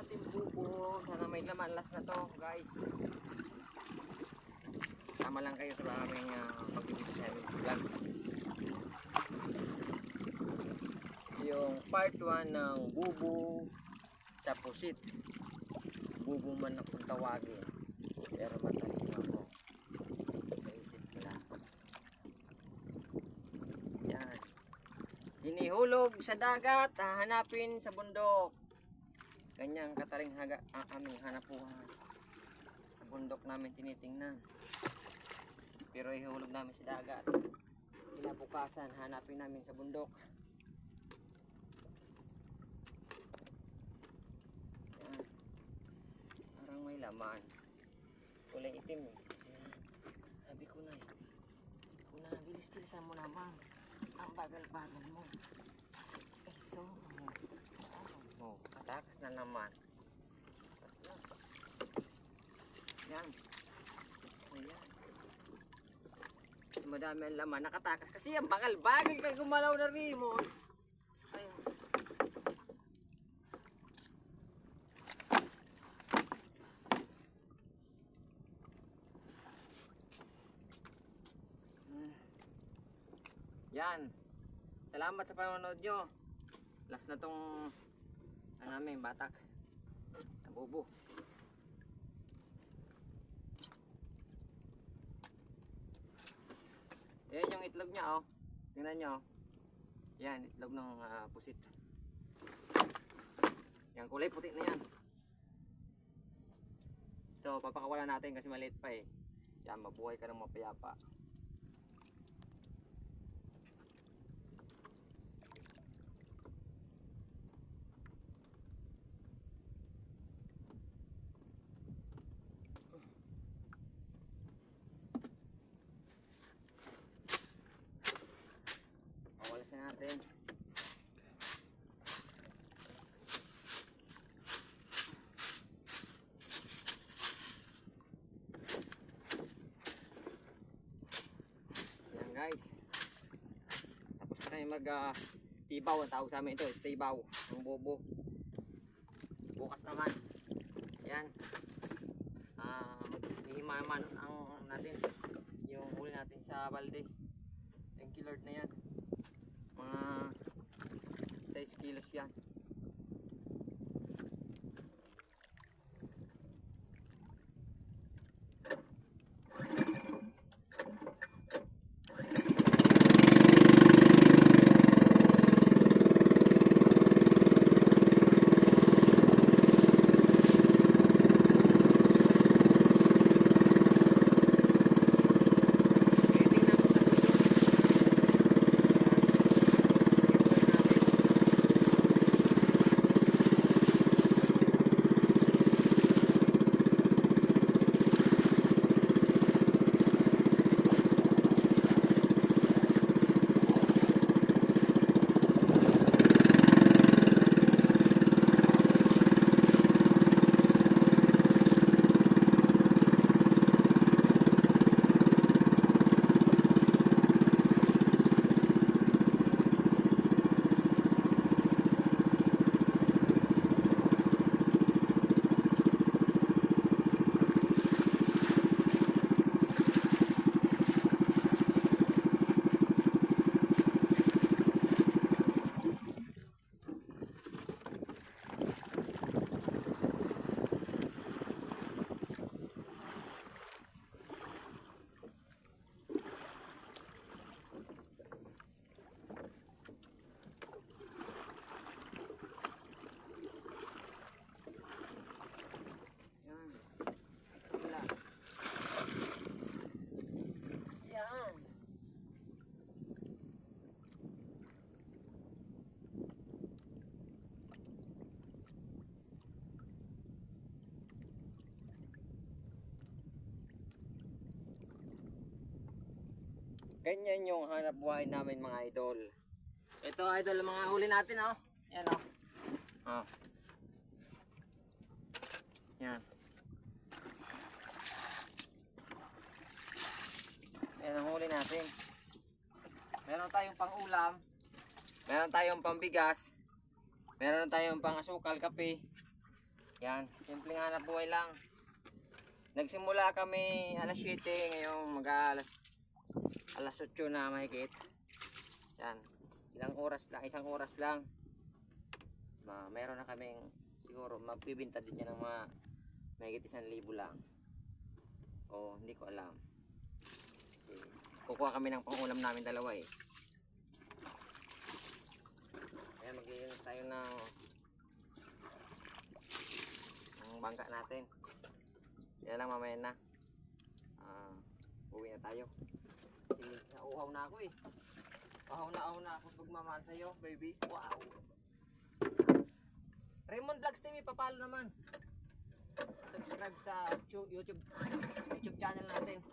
ating bubo. Sana may laman. Last na to guys. Sama lang kayo sa aming pagbibigay sa aming vlog. Yung part 1 ng bubo sa pusit. Bubo man akong tawagin. Pero matalino ako sa isip nila. Yan. Hinihulog sa dagat, hahanapin sa bundok. Ganyang kataling aming hanapuhan. Sa bundok namin tinitingnan. Pero ihulog namin sa dagat. Kinabukasan, hanapin namin sa bundok. Yan. Parang may laman. Kulay itim eh. Yan. Sabi ko na eh. Bilis-bilisan mo naman. Ang bagal-bagal mo. So, katakas na naman. Yan. Ayan. Madami ang laman, nakatakas. Kasi ang bagal-bagal kay gumalaw na remote. Ayun. Yan. Salamat sa panonood nyo. Last na tong namin batak. Nabubo. Yan yung itlog niya oh. Tingnan nyo. Yan, itlog ng pusit. Yan, kulay puti na yan. Ito, papakawalan natin kasi maliit pa eh. Yan, mabuhay ka ng mapayapa. Natin. Yan guys. Tapos na tayo mag tibaw ang tawag sa amin ito, tibaw ng bobo. Bukas naman. Yan. Hihimaman ang natin yung huli natin sa balde. Thank you Lord na yan. Mga 6 kilos yan. Ganyan yung hanap buhay namin mga idol. Ito idol, mga huli natin oh. Yan oh. Oh. Yan. Yan ang huli natin. Meron tayong pang ulam. Meron tayong pambigas. Meron tayong pang asukal, kape. Yan, simpleng hanap buhay lang. Nagsimula kami alas 7, ngayong alas 8 na mahigit. Yan, ilang oras lang, isang oras lang. Meron na kaming siguro magbibinta din yan ng mga mahigit 1,000 lang. O hindi ko alam. Kasi kukuha kami ng pangulam namin dalawa eh. Kaya mag-iinit tayo ng bangka natin. Kaya lang mamaya na. Uwi na tayo. Kasi nauuhaw na ako eh. Ahaw na ako pagmamahal sa'yo, baby. Wow! Raymond Vlogs TV, papalo naman. Subscribe sa YouTube channel natin.